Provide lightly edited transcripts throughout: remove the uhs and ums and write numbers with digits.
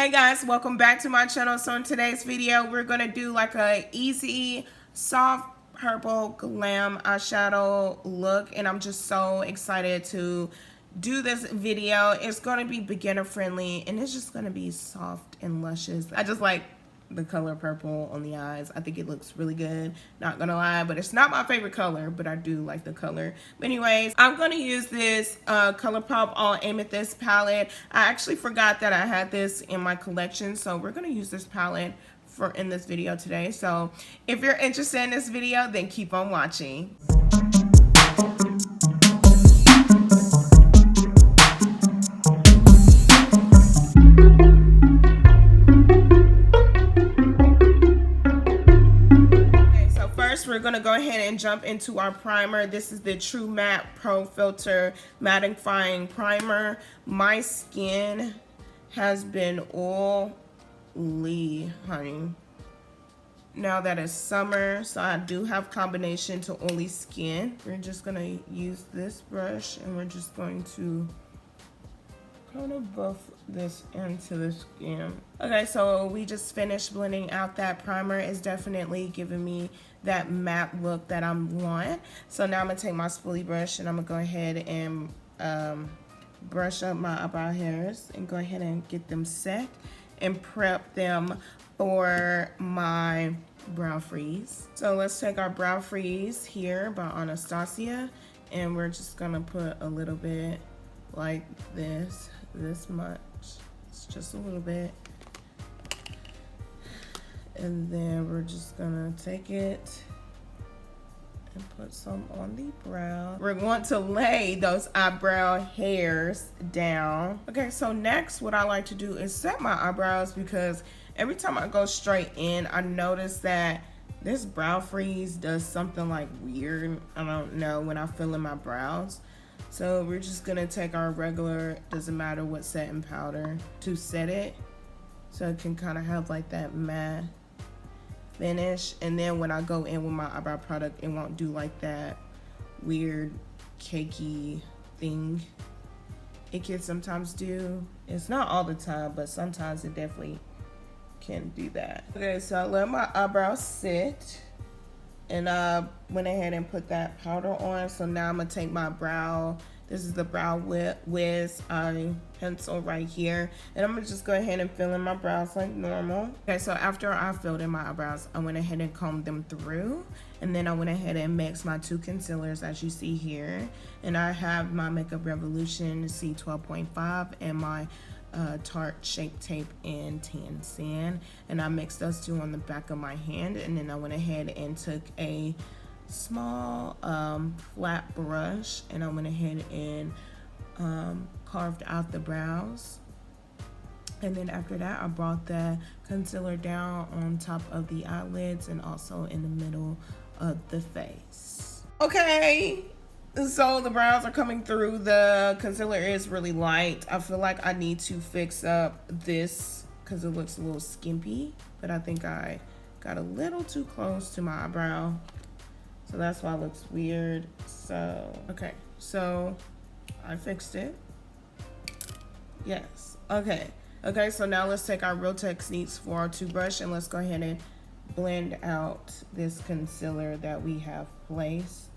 Hey guys, welcome back to my channel. So in today's video, we're gonna do like a easy, soft purple glam eyeshadow look, and I'm just so excited to do this video. It's gonna be beginner friendly, and it's just gonna be soft and luscious. I just like the color purple on the eyes. I think it looks really good, not gonna lie, but it's not my favorite color, but I do like the color. But anyways, I'm gonna use this ColourPop All Amethyst palette. I actually forgot that I had this in my collection, so we're gonna use this palette in this video today. So if you're interested in this video, then keep on watching. We're gonna go ahead and jump into our primer. This is the True Matte ProFiltr Mattifying Primer. My skin has been oily, honey. Now that it's summer, so I do have combination to oily skin. We're just gonna use this brush and we're just going to kind of buff this into the skin. Okay, so we just finished blending out that primer. It's definitely giving me that matte look that I want. So now I'm gonna take my spoolie brush and I'm gonna go ahead and brush up my eyebrow hairs and go ahead and get them set and prep them for my brow freeze. So let's take our brow freeze here by Anastasia, and we're just gonna put a little bit like this much. It's just a little bit. And then we're just gonna take it and put some on the brow. We're going to lay those eyebrow hairs down. Okay, so next what I like to do is set my eyebrows, because every time I go straight in, I notice that this brow freeze does something like weird. I don't know, when I fill in my brows. So we're just gonna take our regular, doesn't matter what setting powder, to set it so it can kind of have like that matte finish. And then when I go in with my eyebrow product, it won't do like that weird cakey thing it can sometimes do. It's not all the time, but sometimes it definitely can do that. Okay, so I let my eyebrows sit and I went ahead and put that powder on. So now I'm gonna take my brow, this is the Brow Wiz eye pencil right here, and I'm gonna just go ahead and fill in my brows like normal. Okay, so after I filled in my eyebrows, I went ahead and combed them through, and then I went ahead and mixed my two concealers as you see here. And I have my Makeup Revolution C12.5 and my Tarte Shape Tape in Tan Sand, and I mixed those two on the back of my hand. And then I went ahead and took a small flat brush and I went ahead and carved out the brows. And then after that, I brought the concealer down on top of the eyelids and also in the middle of the face. Okay, so the brows are coming through. The concealer is really light. I feel like I need to fix up this because it looks a little skimpy, but I think I got a little too close to my eyebrow, so that's why it looks weird. So okay, so I fixed it. Yes, okay, so now let's take our Real Techniques 402 brush and let's go ahead and blend out this concealer that we have placed.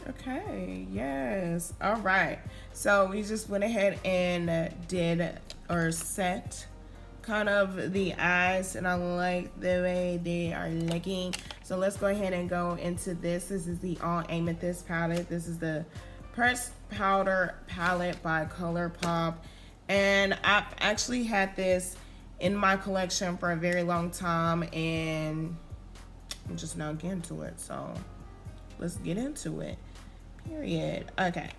Okay, yes, all right, so we just went ahead and did or set kind of the eyes, and I like the way they are looking. So let's go ahead and go into this. This is the All Amethyst palette. This is the Pressed Powder palette by ColourPop, and I've actually had this in my collection for a very long time, and I'm just now getting to it, so let's get into it, period. Okay,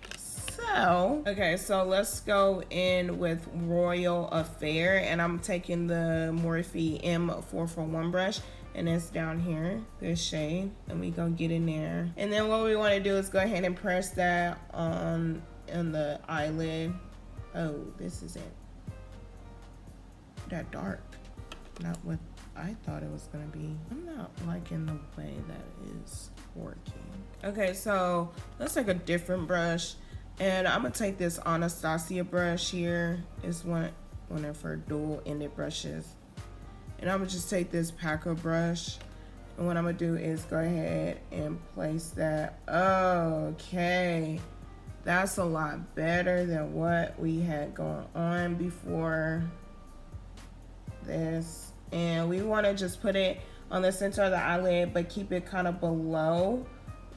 so let's go in with Royal Affair, and I'm taking the Morphe M441 brush, and it's down here, this shade, and we gonna get in there. And then what we want to do is go ahead and press that on the eyelid. Oh, this isn't that dark, not what I thought it was gonna be. I'm not liking the way that is working. Okay, so let's take a different brush. And I'm gonna take this Anastasia brush here. It's one of her dual-ended brushes. And I'm gonna just take this packer brush. And what I'm gonna do is go ahead and place that. Okay. That's a lot better than what we had going on before this. And we wanna just put it on the center of the eyelid, but keep it kind of below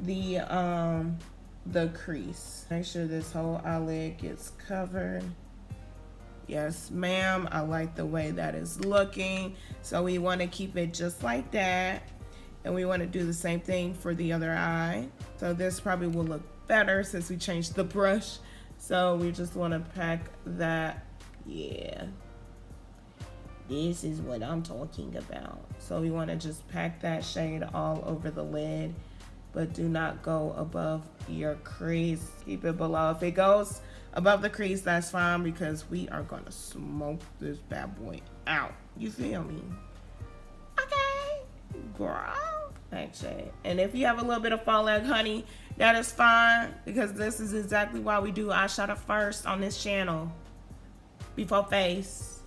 the crease. Make sure this whole eyelid gets covered. Yes, ma'am, I like the way that is looking. So we wanna keep it just like that. And we wanna do the same thing for the other eye. So this probably will look better since we changed the brush. So we just want to pack that. Yeah, this is what I'm talking about. So we want to just pack that shade all over the lid, but do not go above your crease. Keep it below. If it goes above the crease, that's fine, because we are gonna smoke this bad boy out. You feel me? Okay, girl. Shade. And if you have a little bit of fall out, honey, that is fine, because this is exactly why we do eyeshadow first on this channel before face.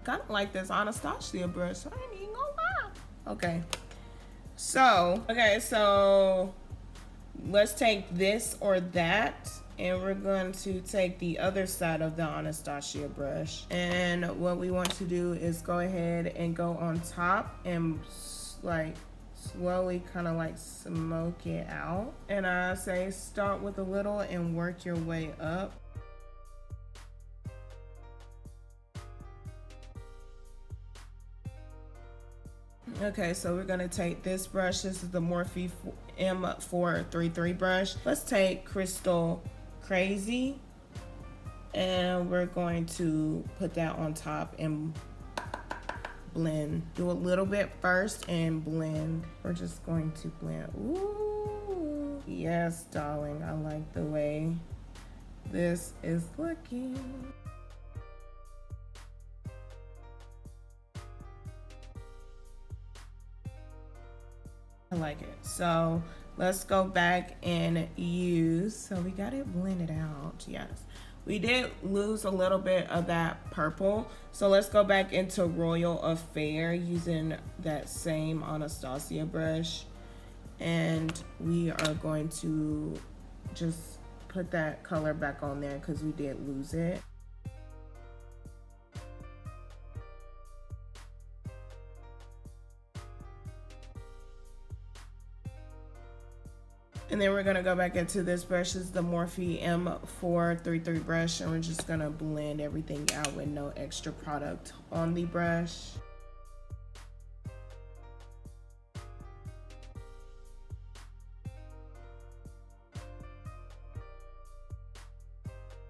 Kind of like this Anastasia brush. I ain't even gonna lie. Okay, so let's take this or that. And we're going to take the other side of the Anastasia brush. And what we want to do is go ahead and go on top and like slowly kind of like smoke it out. And I say start with a little and work your way up. Okay, so we're gonna take this brush. This is the Morphe M433 brush. Let's take Crystal Crazy, and we're going to put that on top and blend. Do a little bit first and blend. We're just going to blend. Ooh, yes, darling, I like the way this is looking. I like it. So let's go back and use, so we got it blended out. Yes, we did lose a little bit of that purple, so let's go back into Royal Affair using that same Anastasia brush, and we are going to just put that color back on there because we did lose it. And then we're gonna go back into this brush. This is the Morphe M433 brush, and we're just gonna blend everything out with no extra product on the brush.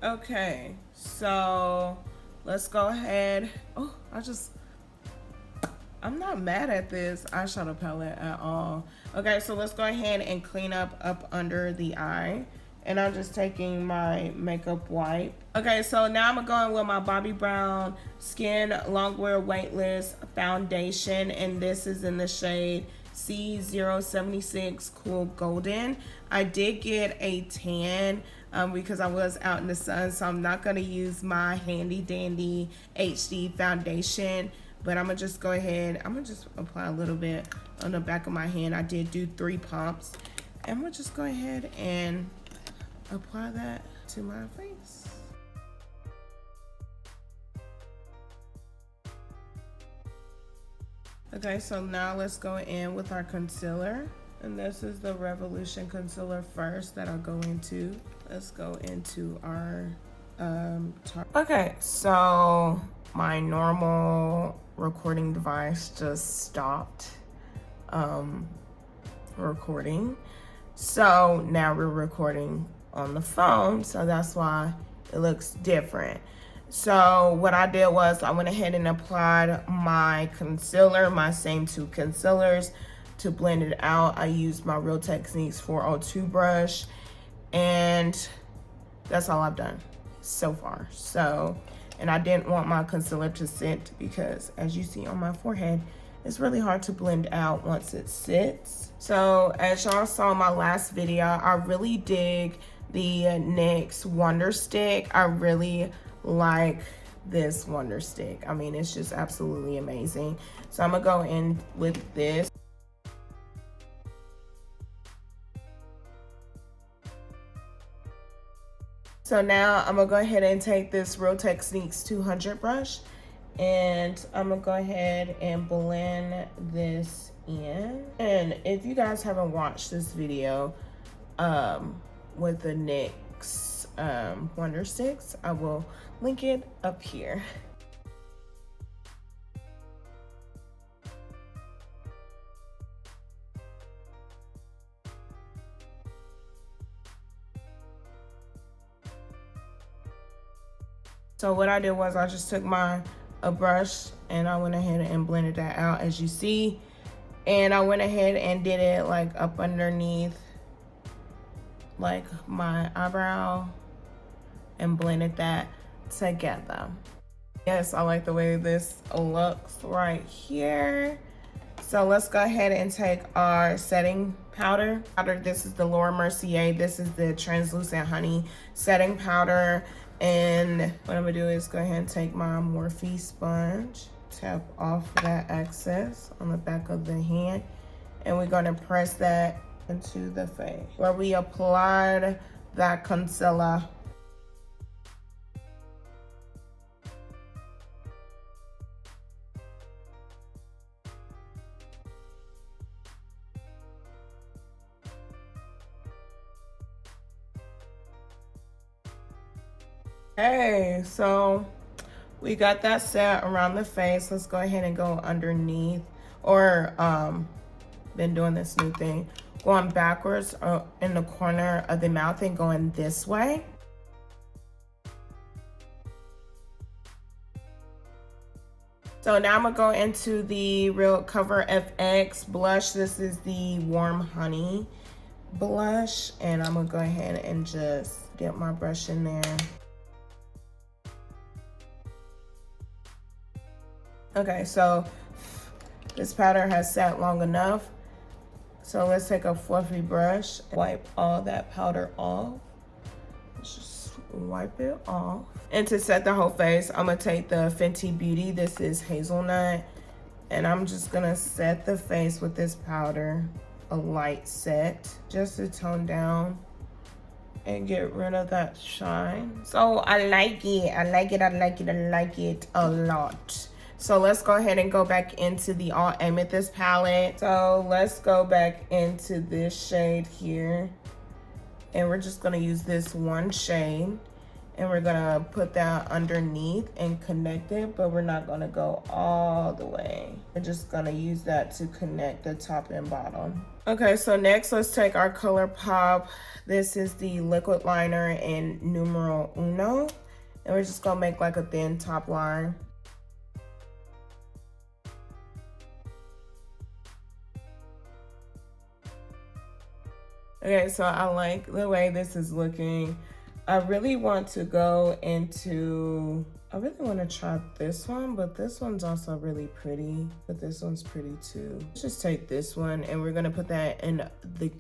Okay, so let's go ahead. Oh, I'm not mad at this eyeshadow palette at all. Okay, so let's go ahead and clean up under the eye. And I'm just taking my makeup wipe. Okay, so now I'm going with my Bobbi Brown Skin Longwear Weightless Foundation. And this is in the shade C076 Cool Golden. I did get a tan because I was out in the sun. So I'm not going to use my handy dandy HD foundation. But I'm gonna just go ahead, I'm gonna just apply a little bit on the back of my hand. I did do 3 pumps. And I'm gonna just go ahead and apply that to my face. Okay, so now let's go in with our concealer. And this is the Revolution concealer first that I'll go into. Let's go into our Tarte. Okay, so my normal recording device just stopped recording. So now we're recording on the phone, so that's why it looks different. So what I did was I went ahead and applied my concealer, my same 2 concealers to blend it out. I used my Real Techniques 402 brush, and that's all I've done so far. So, and I didn't want my concealer to sit because, as you see on my forehead, it's really hard to blend out once it sits. So as y'all saw in my last video, I really dig the NYX Wonder Stick. I really like this Wonder Stick. I mean, it's just absolutely amazing. So I'm gonna go in with this. So now I'm gonna go ahead and take this Real Techniques 200 brush, and I'm gonna go ahead and blend this in. And if you guys haven't watched this video with the NYX Wonder Sticks, I will link it up here. So what I did was I just took a brush and I went ahead and blended that out, as you see. And I went ahead and did it like up underneath like my eyebrow and blended that together. Yes, I like the way this looks right here. So let's go ahead and take our setting powder. This is the Laura Mercier. This is the Translucent Honey setting powder. And what I'm gonna do is go ahead and take my Morphe sponge, tap off that excess on the back of the hand, and we're gonna press that into the face where we applied that concealer. Hey, so we got that set around the face. Let's go ahead and go underneath, or been doing this new thing, going backwards in the corner of the mouth and going this way. So now I'm gonna go into the Real Cover FX blush. This is the Warm Honey blush, and I'm gonna go ahead and just get my brush in there. Okay, so this powder has sat long enough. So let's take a fluffy brush, wipe all that powder off. Let's just wipe it off. And to set the whole face, I'm gonna take the Fenty Beauty. This is Hazelnut. And I'm just gonna set the face with this powder, a light set, just to tone down and get rid of that shine. So I like it, I like it, I like it, I like it a lot. So let's go ahead and go back into the All Amethyst palette. So let's go back into this shade here. And we're just gonna use this one shade. And we're gonna put that underneath and connect it, but we're not gonna go all the way. We're just gonna use that to connect the top and bottom. Okay, so next let's take our ColourPop. This is the liquid liner in numero uno. And we're just gonna make like a thin top line. Okay, so I like the way this is looking. I really want to go into, I really want to try this one, but this one's also really pretty, but this one's pretty too. Let's just take this one and we're gonna put that in the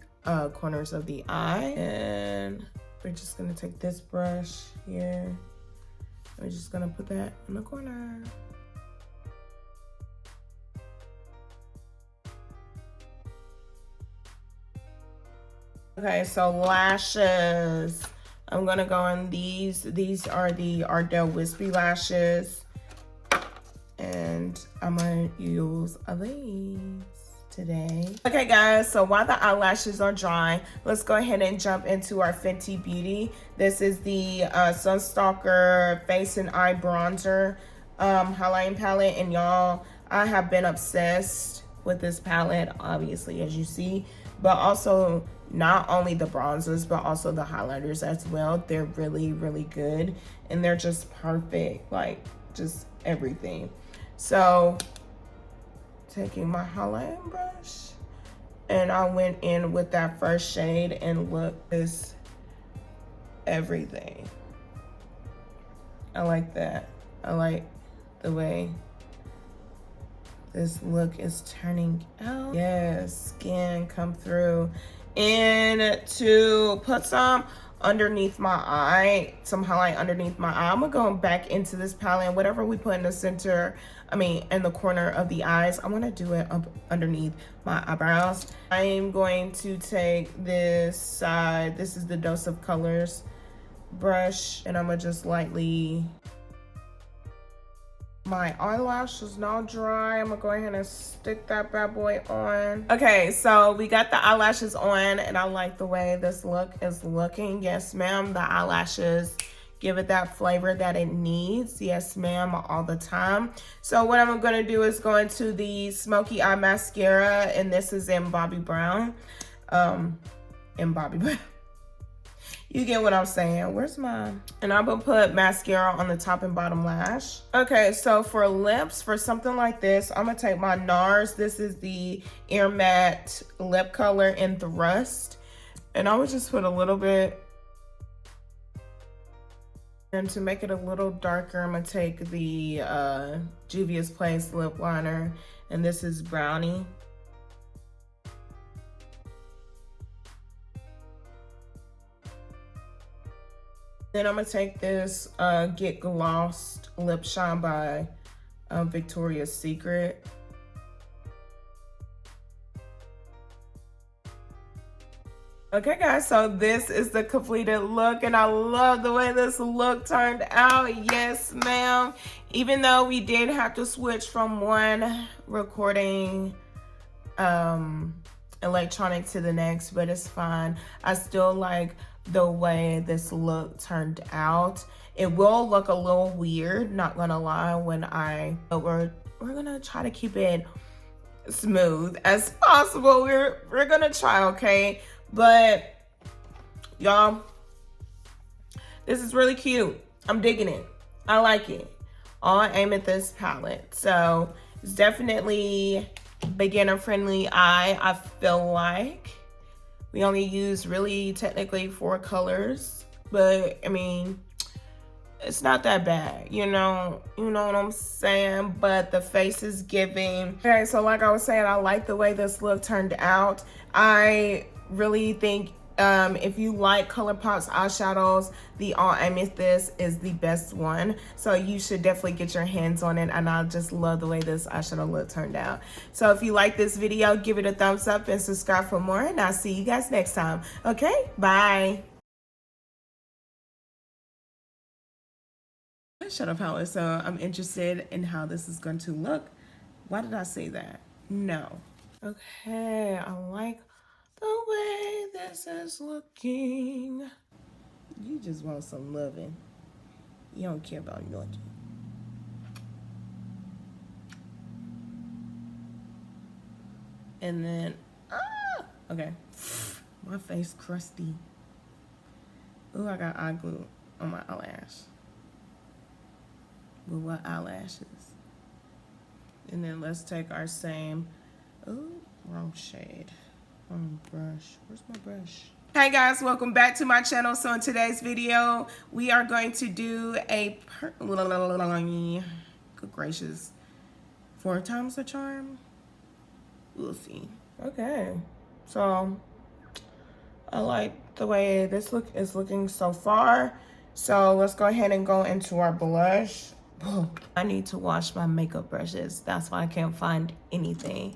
corners of the eye. And we're just gonna take this brush here. We're just gonna put that in the corner. Okay, so lashes. I'm gonna go on these. These are the Ardell Wispy lashes. And I'm gonna use these today. Okay guys, so while the eyelashes are dry, let's go ahead and jump into our Fenty Beauty. This is the Stalk'r Face and Eye Bronzer highlighting palette. And y'all, I have been obsessed with this palette, obviously, as you see, but also not only the bronzers, but also the highlighters as well. They're really, really good. And they're just perfect, like just everything. So taking my highlighting brush, and I went in with that first shade, and look, this everything. I like that. I like the way this look is turning out. Yes, skin come through. And to put some underneath my eye, some highlight underneath my eye, I'm gonna go back into this palette, and whatever we put in the center, in the corner of the eyes, I'm gonna do it up underneath my eyebrows. I am going to take this side, this is the Dose of Colors brush, and I'm gonna just lightly, my eyelash is now dry. I'm gonna go ahead and stick that bad boy on. Okay, so we got the eyelashes on, and I like the way this look is looking. Yes, ma'am, the eyelashes give it that flavor that it needs. Yes, ma'am, all the time. So what I'm gonna do is go into the Smoky Eye Mascara, and this is in Bobbi Brown. You get what I'm saying. Where's mine? And I'm gonna put mascara on the top and bottom lash. Okay, so for lips, for something like this, I'm gonna take my NARS. This is the Air Matte Lip Color in Thrust. And I would just put a little bit. And to make it a little darker, I'm gonna take the Juvia's Place lip liner. And this is Brownie. Then I'm gonna take this Get Glossed Lip Shine by Victoria's Secret. Okay guys, so this is the completed look, and I love the way this look turned out. Yes, ma'am. Even though we did have to switch from one recording electronic to the next, but it's fine. I still like the way this look turned out. It will look a little weird, not gonna lie, but we're gonna try to keep it smooth as possible. We're gonna try, okay? But y'all, this is really cute. I'm digging it. I like it. All Amethyst palette. So it's definitely beginner friendly eye, I feel like. We only use really technically 4 colors, but I mean, it's not that bad, you know what I'm saying? But the face is giving. Okay, so like I was saying, I like the way this look turned out. I really think if you like ColourPop's eyeshadows, the All Amethyst is the best one. So you should definitely get your hands on it. And I just love the way this eyeshadow look turned out. So if you like this video, give it a thumbs up and subscribe for more. And I'll see you guys next time. Okay, bye. Eyeshadow palette. So I'm interested in how this is going to look. Why did I say that? No. Okay, I like the way this is looking. You just want some loving. You don't care about nothing. And then, okay. My face crusty. Ooh, I got eye glue on my eyelash. With what eyelashes? And then let's take our same, ooh, wrong shade. Brush. Where's my brush? Hey guys, welcome back to my channel. So in today's video, we are going to do a good gracious, 4 times the charm. We'll see. Okay, so I like the way this look is looking so far. So let's go ahead and go into our blush. I need to wash my makeup brushes. That's why I can't find anything.